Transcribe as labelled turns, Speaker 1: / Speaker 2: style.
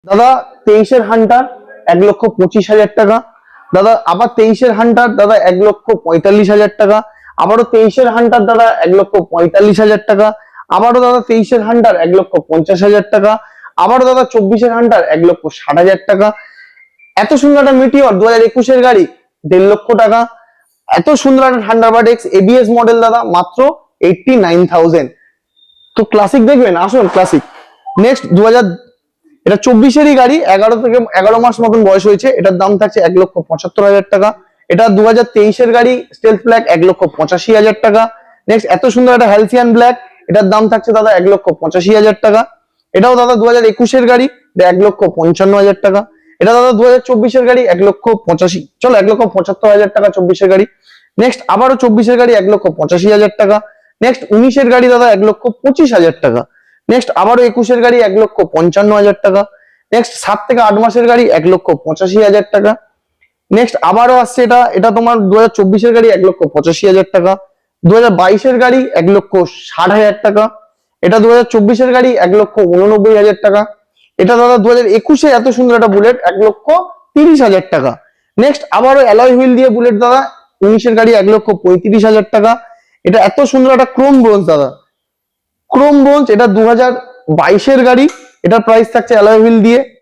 Speaker 1: দাদা 23-এর হান্টার 1,25,000 টাকা। দাদা আবার 23-এর হান্টার দাদা 1,45,000 টাকা। আবারও 23-এর হান্টার দাদা 1,45,000 টাকা। আবারও দাদা 23-এর হান্টার 1,50,000 টাকা। আবারও দাদা 24-এর হান্টার 1,60,000 টাকা। এত সুন্দর একটা মিটিওর 2021-এর গাড়ি 1.5 লক্ষ টাকা। এত সুন্দর একটা থান্ডারবার্ড এক্স এবিএস মডেল দাদা মাত্র 89,000। তো ক্লাসিক দেখবেন, আসুন ক্লাসিক। নেক্সট 2000, এটা 24-এরই গাড়ি, 11 মাস মতন বয়স হয়েছে। এটার দাম থাকছে 1,75,000 টাকা। এটা 2023-এর গাড়ি, স্টেলথ ব্ল্যাক, 1,85,000 টাকা। নেক্সট এত সুন্দর একটা হ্যালসিয়ান ব্ল্যাক, এটার দাম থাকছে দাদা 1,85,000 টাকা। এটাও দাদা 2021-এর গাড়ি, এটা 1,55,000 টাকা। এটা দাদা 2024-এর গাড়ি, 1,85,000, চলো 1,75,000 টাকা 24-এর গাড়ি। নেক্সট আবারও 24-এর গাড়ি 1,85,000 টাকা। নেক্সট 19-এর গাড়ি দাদা 1,25,000 টাকা। নেক্সট আবারও 21-এর গাড়ি 1,55,000 টাকা। নেক্সট 7 থেকে 8 মাসের গাড়ি 1,85,000 টাকা। নেক্সট আবারও আসছে এটা, এটা তোমার 2024-এর গাড়ি 1,85,000 টাকা। 2022-এর গাড়ি 1,60,000 টাকা। এটা 2024-এর গাড়ি 1,89,000 টাকা। এটা দাদা 2021-এ এত সুন্দর একটা বুলেট 1,30,000 টাকা। নেক্সট আবারও অ্যালয় হুইল দিয়ে বুলেট দাদা 19-এর গাড়ি 1,35,000 টাকা। এটা এত সুন্দর একটা ক্রোম ব্রোঞ্জ দাদা, ক্রোম ব্রোঞ্জ, এটা 2022-এর গাড়ি। এটার প্রাইস থাকছে অ্যালয় হুইল দিয়ে